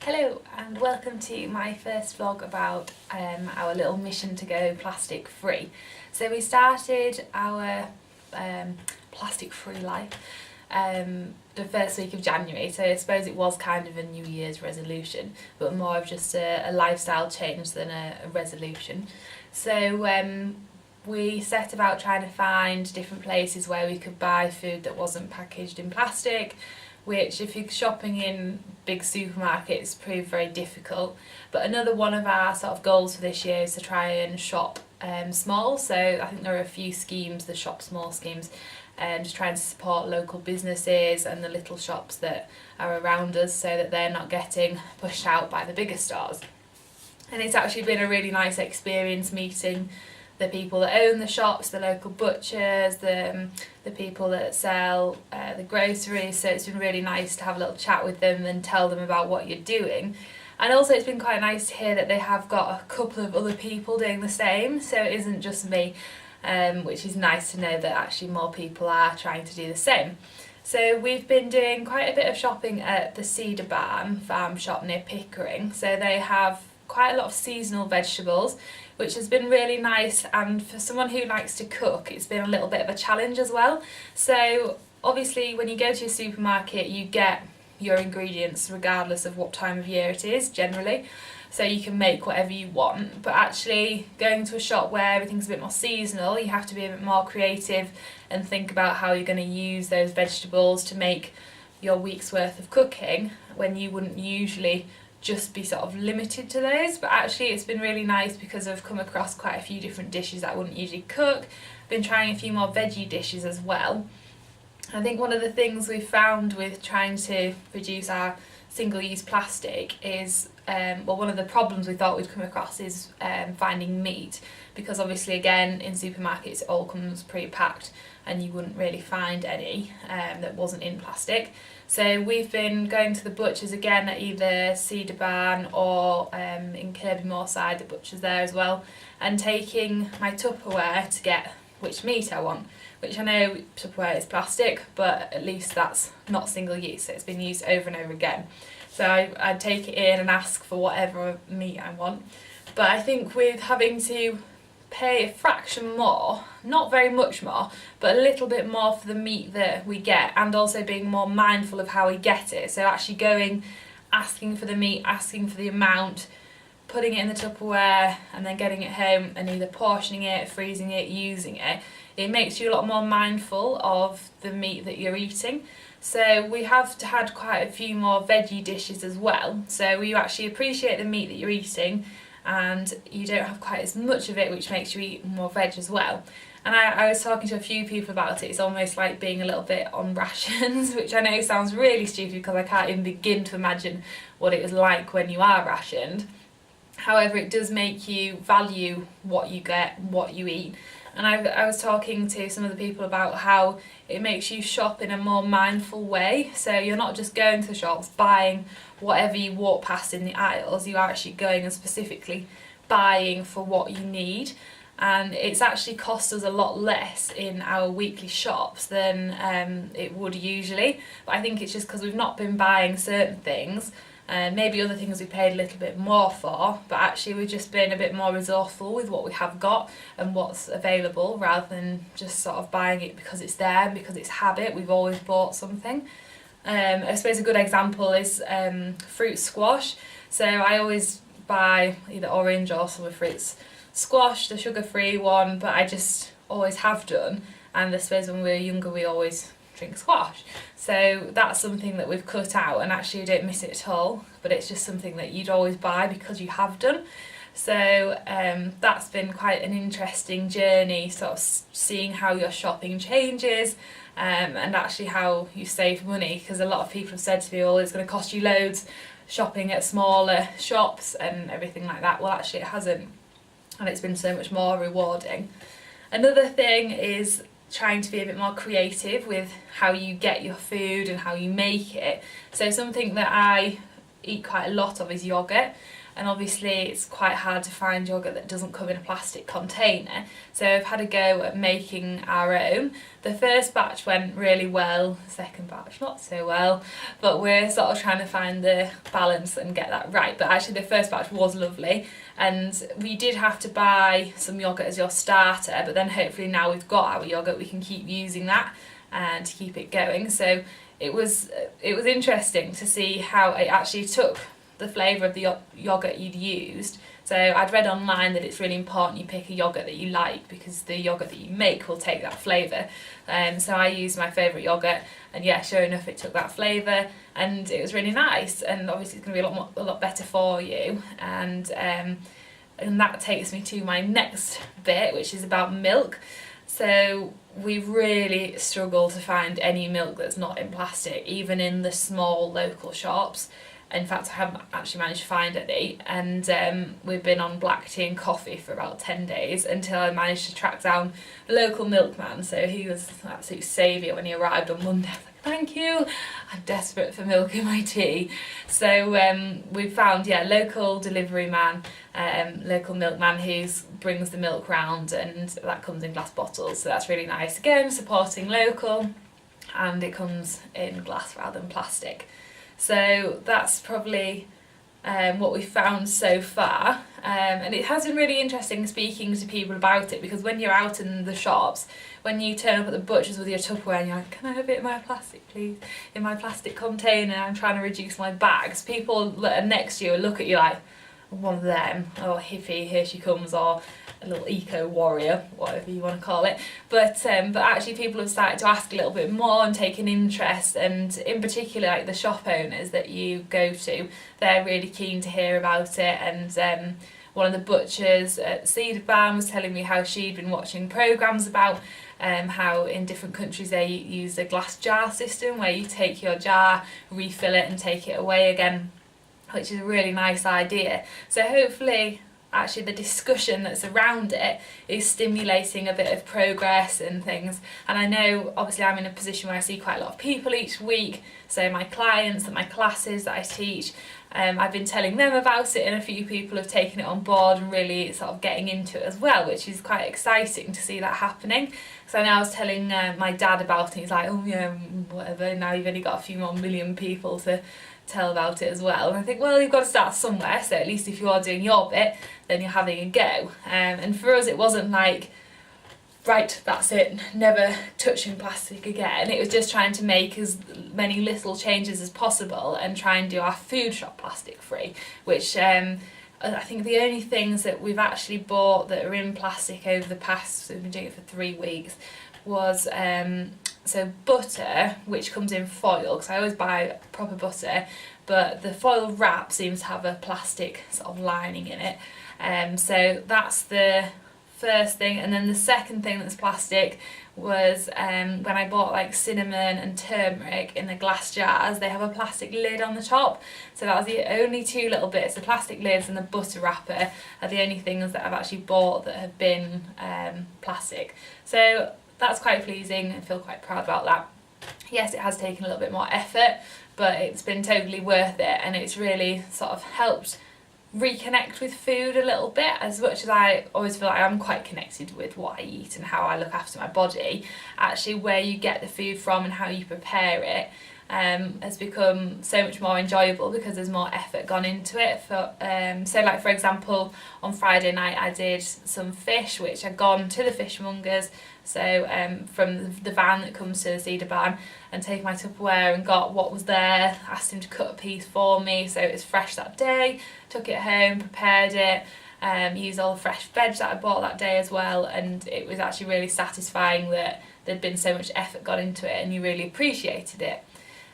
Hello and welcome to my first vlog about our little mission to go plastic free. So we started our plastic free life the first week of January, so I suppose it was kind of a New Year's resolution, but more of just a lifestyle change than a resolution. So we set about trying to find different places where we could buy food that wasn't packaged in plastic, which if you're shopping in big supermarkets proved very difficult. But another one of our sort of goals for this year is to try and shop small. So I think there are a few schemes, the shop small schemes, just trying to support local businesses and the little shops that are around us so that they're not getting pushed out by the bigger stores. And it's actually been a really nice experience meeting the people that own the shops, the local butchers, the people that sell the groceries. So it's been really nice to have a little chat with them and tell them about what you're doing. And also it's been quite nice to hear that they have got a couple of other people doing the same, so it isn't just me, which is nice to know that actually more people are trying to do the same. So we've been doing quite a bit of shopping at the Cedar Barn farm shop near Pickering. So they have quite a lot of seasonal vegetables, which has been really nice, and for someone who likes to cook it's been a little bit of a challenge as well. So obviously when you go to a supermarket you get your ingredients regardless of what time of year it is generally, so you can make whatever you want, but actually going to a shop where everything's a bit more seasonal you have to be a bit more creative and think about how you're going to use those vegetables to make your week's worth of cooking when you wouldn't usually just be sort of limited to those. But actually it's been really nice because I've come across quite a few different dishes that I wouldn't usually cook. Been trying a few more veggie dishes as well. I think one of the things we've found with trying to reduce our single-use plastic is, one of the problems we thought we'd come across is finding meat, because obviously again in supermarkets it all comes pre-packed and you wouldn't really find any that wasn't in plastic. So we've been going to the butchers again at either Cedar Barn or in Kirby Moorside, the butcher's there as well, and taking my Tupperware to get which meat I want, which I know Tupperware is plastic, but at least that's not single use, so it's been used over and over again. So I'd take it in and ask for whatever meat I want. But I think with having to pay a fraction more, not very much more, but a little bit more for the meat that we get, and also being more mindful of how we get it. So actually going, asking for the meat, asking for the amount, putting it in the Tupperware and then getting it home and either portioning it, freezing it, using it, it makes you a lot more mindful of the meat that you're eating. So we have had quite a few more veggie dishes as well, so you actually appreciate the meat that you're eating and you don't have quite as much of it, which makes you eat more veg as well. And I was talking to a few people about it. It's almost like being a little bit on rations, which I know sounds really stupid because I can't even begin to imagine what it was like when you are rationed. However, it does make you value what you get, what you eat. And I was talking to some of the people about how it makes you shop in a more mindful way. So you're not just going to the shops buying whatever you walk past in the aisles, you are actually going and specifically buying for what you need. And it's actually cost us a lot less in our weekly shops than it would usually. But I think it's just because we've not been buying certain things. Maybe other things we paid a little bit more for, but actually we've just been a bit more resourceful with what we have got and what's available, rather than just sort of buying it because it's there and because it's habit. We've always bought something. I suppose a good example is fruit squash. So I always buy either orange or summer fruits squash, the sugar-free one, but I just always have done. And I suppose when we were younger we always drink squash, so that's something that we've cut out, and actually you don't miss it at all, but it's just something that you'd always buy because you have done. So that's been quite an interesting journey, sort of seeing how your shopping changes and actually how you save money, because a lot of people have said to me, oh, it's going to cost you loads shopping at smaller shops and everything like that. Well, actually it hasn't, and it's been so much more rewarding. Another thing is trying to be a bit more creative with how you get your food and how you make it. So something that I eat quite a lot of is yoghurt, and obviously it's quite hard to find yoghurt that doesn't come in a plastic container. So I've had a go at making our own. The first batch went really well, the second batch not so well, but we're sort of trying to find the balance and get that right. But actually the first batch was lovely, and we did have to buy some yoghurt as your starter, but then hopefully now we've got our yoghurt we can keep using that and to keep it going. So it was interesting to see how it actually took the flavour of the yoghurt you'd used. So I'd read online that it's really important you pick a yoghurt that you like, because the yoghurt that you make will take that flavour. So I used my favourite yoghurt, and yeah, sure enough it took that flavour, and it was really nice, and obviously it's going to be a lot better for you. And that takes me to my next bit, which is about milk. So we've really struggled to find any milk that's not in plastic, even in the small local shops. In fact, I haven't actually managed to find any, and we've been on black tea and coffee for about 10 days until I managed to track down a local milkman. So he was an absolute saviour when he arrived on Monday. I was like, thank you, I'm desperate for milk in my tea. So we found, local delivery man, local milkman who brings the milk round, and that comes in glass bottles. So that's really nice. Again, supporting local, and it comes in glass rather than plastic. So that's probably what we've found so far, and it has been really interesting speaking to people about it, because when you're out in the shops, when you turn up at the butcher's with your Tupperware and you're like, can I have it in my plastic please, in my plastic container, I'm trying to reduce my bags, people that are next to you will look at you like, one of them, or hippie, here she comes, or a little eco warrior, whatever you want to call it. But actually people have started to ask a little bit more and take an interest, and in particular like the shop owners that you go to, they're really keen to hear about it. And one of the butchers at Cedar Barn was telling me how she'd been watching programmes about how in different countries they use a glass jar system where you take your jar, refill it and take it away again, which is a really nice idea. So hopefully actually the discussion that's around it is stimulating a bit of progress and things. And I know obviously I'm in a position where I see quite a lot of people each week, so my clients and my classes that I teach, I've been telling them about it, and a few people have taken it on board and really sort of getting into it as well, which is quite exciting to see that happening. So now I was telling my dad about it, he's like, oh yeah, whatever, now you've only got a few more million people to tell about it as well. And I think, well, you've got to start somewhere, so at least if you are doing your bit, then you're having a go. And for us it wasn't like, right, that's it, never touching plastic again. It was just trying to make as many little changes as possible and try and do our food shop plastic free, which I think the only things that we've actually bought that are in plastic over the past, we've been doing it for 3 weeks, was so butter, which comes in foil, because I always buy proper butter, but the foil wrap seems to have a plastic sort of lining in it. So that's the first thing. And then the second thing that's plastic was when I bought like cinnamon and turmeric in the glass jars, they have a plastic lid on the top. So that was the only two little bits, the plastic lids and the butter wrapper are the only things that I've actually bought that have been plastic. So that's quite pleasing. I feel quite proud about that. Yes, it has taken a little bit more effort, but it's been totally worth it, and it's really sort of helped reconnect with food a little bit. As much as I always feel like I'm quite connected with what I eat and how I look after my body, actually where you get the food from and how you prepare it has become so much more enjoyable because there's more effort gone into it. So like for example, on Friday night I did some fish which had gone to the fishmongers, so from the van that comes to the Cedar Barn, and take my Tupperware and got what was there, asked him to cut a piece for me so it was fresh that day, took it home, prepared it, used all the fresh veg that I bought that day as well, and it was actually really satisfying that there'd been so much effort gone into it and you really appreciated it.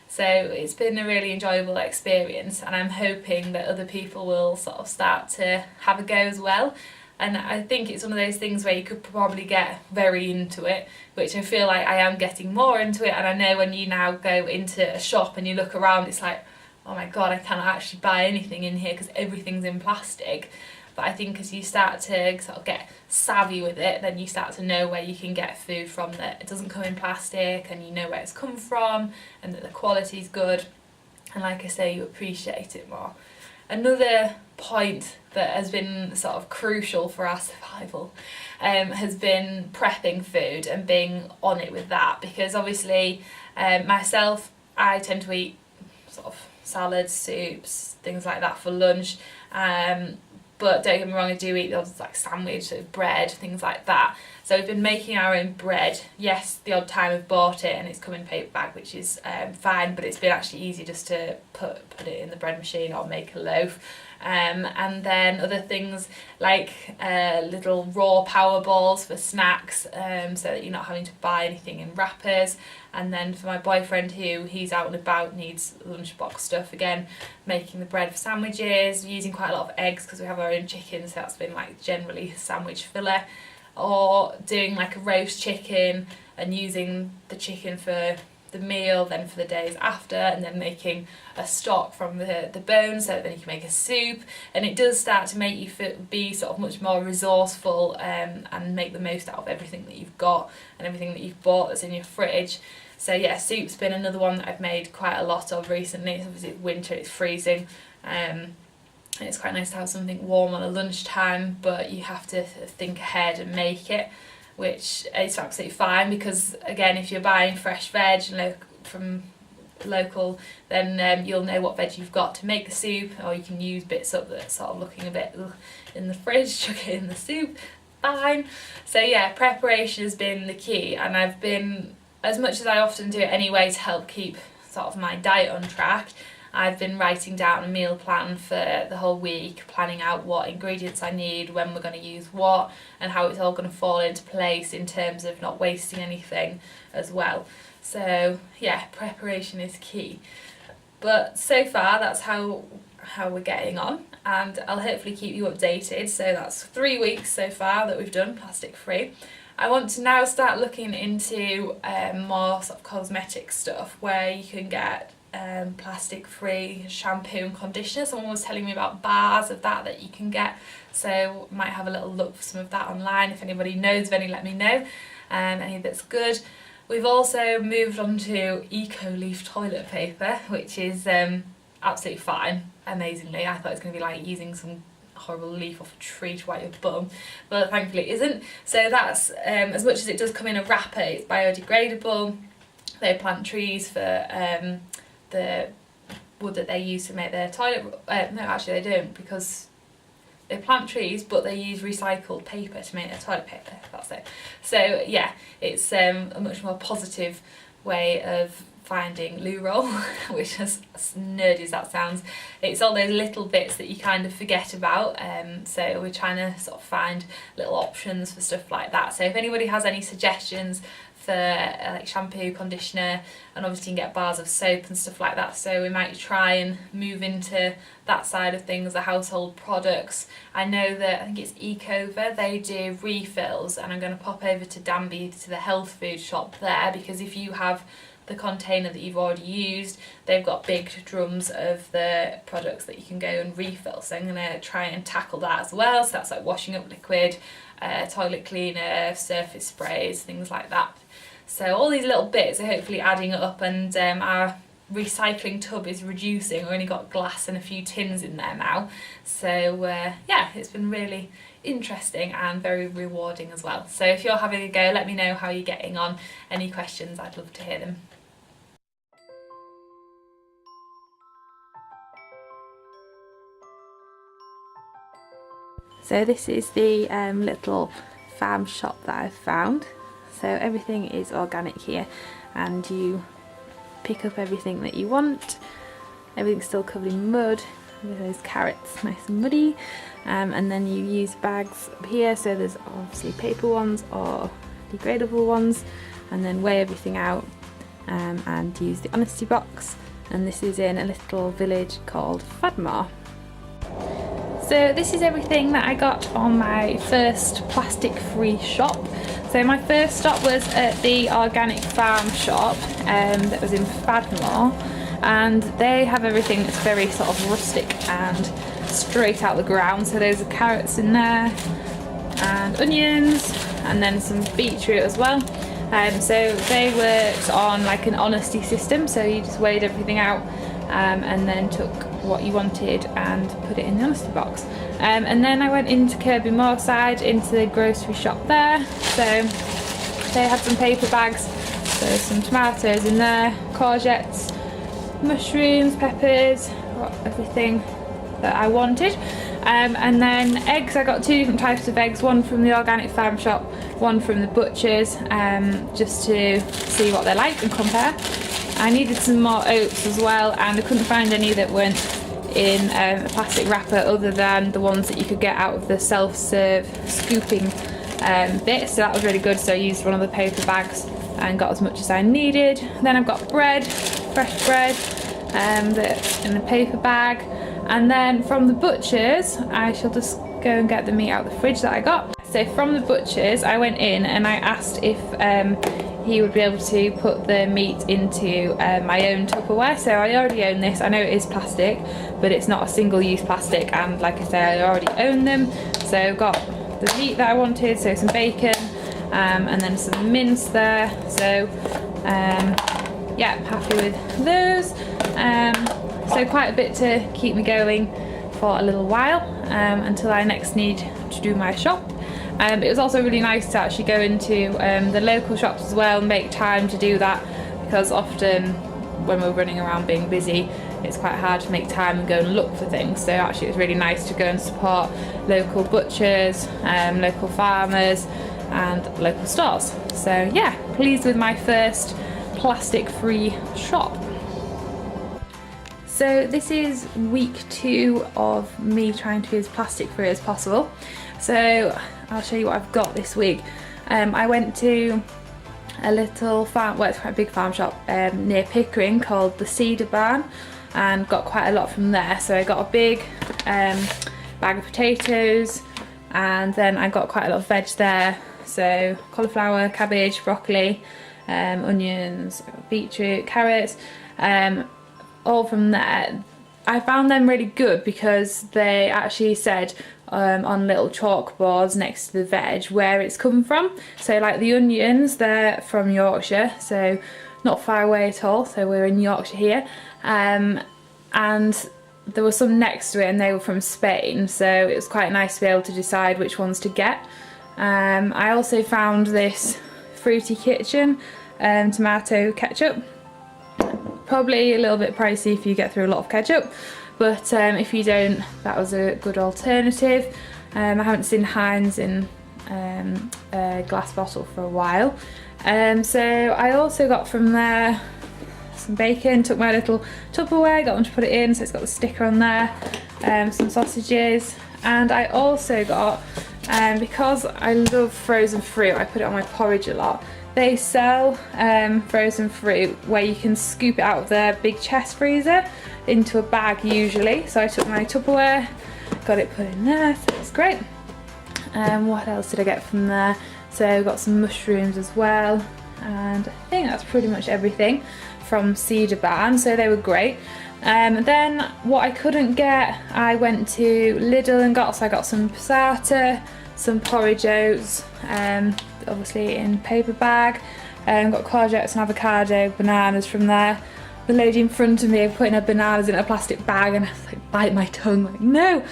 So it's been a really enjoyable experience, and I'm hoping that other people will sort of start to have a go as well. And I think it's one of those things where you could probably get very into it, which I feel like I am getting more into it. And I know when you now go into a shop and you look around, it's like, oh my god, I cannot actually buy anything in here because everything's in plastic. But I think as you start to sort of get savvy with it, then you start to know where you can get food from that it doesn't come in plastic, and you know where it's come from and that the quality's good. and like I say, you appreciate it more. Another point that has been sort of crucial for our survival has been prepping food and being on it with that, because obviously myself, I tend to eat sort of salads, soups, things like that for lunch, but don't get me wrong, I do eat those like sandwich, so bread, things like that. So we've been making our own bread. Yes, the odd time we've bought it and it's come in a paper bag, which is fine, but it's been actually easy just to put it in the bread machine or make a loaf. And then other things like little raw power balls for snacks, so that you're not having to buy anything in wrappers. And then for my boyfriend, who he's out and about, needs lunchbox stuff, again, making the bread for sandwiches, using quite a lot of eggs because we have our own chicken, so that's been like generally sandwich filler, or doing like a roast chicken and using the chicken for the meal, then for the days after, and then making a stock from the bones, so that then you can make a soup. And it does start to make you be sort of much more resourceful, and make the most out of everything that you've got and everything that you've bought that's in your fridge. So yeah, soup's been another one that I've made quite a lot of recently. It's obviously winter, it's freezing, and it's quite nice to have something warm on a lunchtime, but you have to think ahead and make it, which is absolutely fine, because again, if you're buying fresh veg from local, then you'll know what veg you've got to make the soup, or you can use bits up that's sort of looking a bit in the fridge, chuck it in the soup, fine. So yeah, preparation has been the key, and I've been, as much as I often do it anyway to help keep sort of my diet on track, I've been writing down a meal plan for the whole week, planning out what ingredients I need, when we're going to use what, and how it's all going to fall into place in terms of not wasting anything as well. So yeah, preparation is key. But so far that's how we're getting on, and I'll hopefully keep you updated. So that's 3 weeks so far that we've done plastic free. I want to now start looking into more sort of cosmetic stuff, where you can get plastic free shampoo and conditioner. Someone was telling me about bars of that you can get, so might have a little look for some of that online. If anybody knows of any, let me know, any that's good. We've also moved on to Eco-Leaf toilet paper, which is absolutely fine, amazingly. I thought it was going to be like using some horrible leaf off a tree to wipe your bum, but thankfully it isn't. So that's, as much as it does come in a wrapper, it's biodegradable. They plant trees for the wood that they use to make their toilet, no actually they don't, because they plant trees but they use recycled paper to make their toilet paper, that's it. So yeah, it's a much more positive way of finding loo roll, which is as nerdy as that sounds. It's all those little bits that you kind of forget about, so we're trying to sort of find little options for stuff like that. So if anybody has any suggestions for like shampoo, conditioner, and obviously you can get bars of soap and stuff like that, so we might try and move into that side of things, the household products. I know that, I think it's Ecover, they do refills, and I'm going to pop over to Danby to the health food shop there, because if you have the container that you've already used, they've got big drums of the products that you can go and refill. So I'm going to try and tackle that as well. So that's like washing up liquid, toilet cleaner, surface sprays, things like that. So all these little bits are hopefully adding up, and our recycling tub is reducing. We've only got glass and a few tins in there now. So yeah, it's been really interesting and very rewarding as well. So if you're having a go, let me know how you're getting on. Any questions, I'd love to hear them. So this is the little farm shop that I've found. So everything is organic here, and you pick up everything that you want. Everything's still covered in mud with those carrots, nice and muddy, and then you use bags up here. So there's obviously paper ones or degradable ones, and then weigh everything out and use the honesty box. And this is in a little village called Fadmore. So this is everything that I got on my first plastic free shop. So my first stop was at the organic farm shop that was in Fadmore, and they have everything that's very sort of rustic and straight out the ground. So there's carrots in there and onions, and then some beetroot as well. So they worked on like an honesty system, so you just weighed everything out and then took what you wanted and put it in the honesty box. And then I went into Kirby Moorside, into the grocery shop there. So they had some paper bags, so some tomatoes in there, courgettes, mushrooms, peppers, everything that I wanted. And then eggs, I got 2 different types of eggs, one from the organic farm shop, one from the butcher's, just to see what they're like and compare. I needed some more oats as well, and I couldn't find any that weren't in a plastic wrapper other than the ones that you could get out of the self-serve scooping bit, so that was really good. So I used one of the paper bags and got as much as I needed. Then I've got bread, fresh bread, that's in a paper bag. And then from the butcher's, I shall just go and get the meat out of the fridge that I got. So from the butcher's, I went in and I asked if he would be able to put the meat into my own Tupperware. So I already own this. I know it is plastic, but it's not a single-use plastic, and like I say, I already own them. So I got the meat that I wanted, so some bacon, and then some mince there. So yeah, happy with those. So quite a bit to keep me going for a little while, until I next need to do my shop. It was also really nice to actually go into the local shops as well and make time to do that, because often when we're running around being busy, it's quite hard to make time and go and look for things. So actually it was really nice to go and support local butchers, local farmers and local stores. So yeah, pleased with my first plastic-free shop. So this is week 2 of me trying to be as plastic free as possible. So I'll show you what I've got this week. I went to a little farm, well, it's quite a big farm shop near Pickering called the Cedar Barn, and got quite a lot from there. So I got a big bag of potatoes, and then I got quite a lot of veg there. So cauliflower, cabbage, broccoli, onions, beetroot, carrots, all from there. I found them really good because they actually said on little chalkboards next to the veg where it's come from. So like the onions, they're from Yorkshire, so not far away at all. So we're in Yorkshire here, and there were some next to it and they were from Spain, so it was quite nice to be able to decide which ones to get. I also found this Fruity Kitchen tomato ketchup. Probably a little bit pricey if you get through a lot of ketchup, but if you don't, that was a good alternative. I haven't seen Heinz in a glass bottle for a while. So I also got from there some bacon, took my little Tupperware, got them to put it in, so it's got the sticker on there, some sausages, and I also got, because I love frozen fruit, I put it on my porridge a lot. They sell frozen fruit where you can scoop it out of their big chest freezer into a bag usually. So I took my Tupperware, got it put in there, so it's great. What else did I get from there? So I got some mushrooms as well, and I think that's pretty much everything from Cedar Barn, so they were great. Then what I couldn't get, I went to Lidl and got, so I got some passata, some porridge oats, obviously in paper bag, got courgettes and avocado, bananas from there. The lady in front of me putting her bananas in a plastic bag, and I was like, bite my tongue, like no.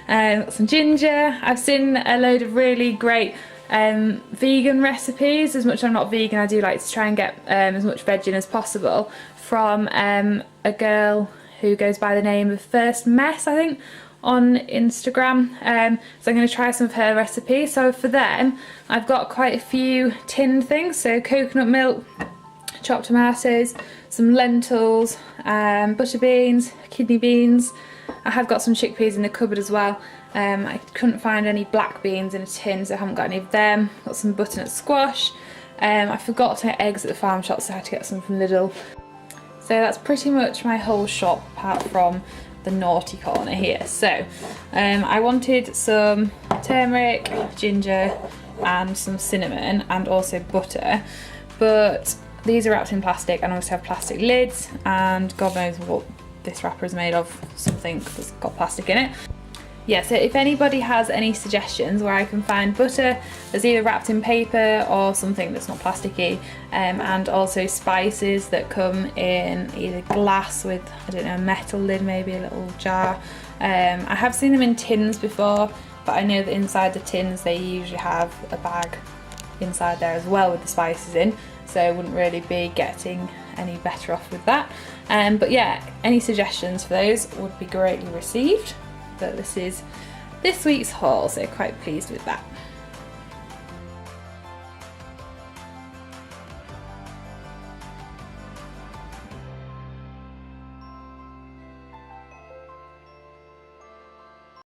Got some ginger. I've seen a load of really great vegan recipes. As much as I'm not vegan, I do like to try and get as much veg in as possible from a girl who goes by the name of First Mess, I think, on Instagram. So I'm going to try some of her recipes. So for them, I've got quite a few tinned things. So coconut milk, chopped tomatoes, some lentils, butter beans, kidney beans. I have got some chickpeas in the cupboard as well. I couldn't find any black beans in a tin, so I haven't got any of them. Got some butternut squash. I forgot to get eggs at the farm shop, so I had to get some from Lidl. So that's pretty much my whole shop apart from the naughty corner here. So I wanted some turmeric, ginger and some cinnamon, and also butter, but these are wrapped in plastic and obviously have plastic lids, and God knows what this wrapper is made of, something that's got plastic in it. Yeah, so if anybody has any suggestions where I can find butter that's either wrapped in paper or something that's not plasticky, and also spices that come in either glass with, I don't know, a metal lid, maybe a little jar. I have seen them in tins before, but I know that inside the tins they usually have a bag inside there as well with the spices in, so I wouldn't really be getting any better off with that. But yeah, any suggestions for those would be greatly received. But this is this week's haul, so quite pleased with that.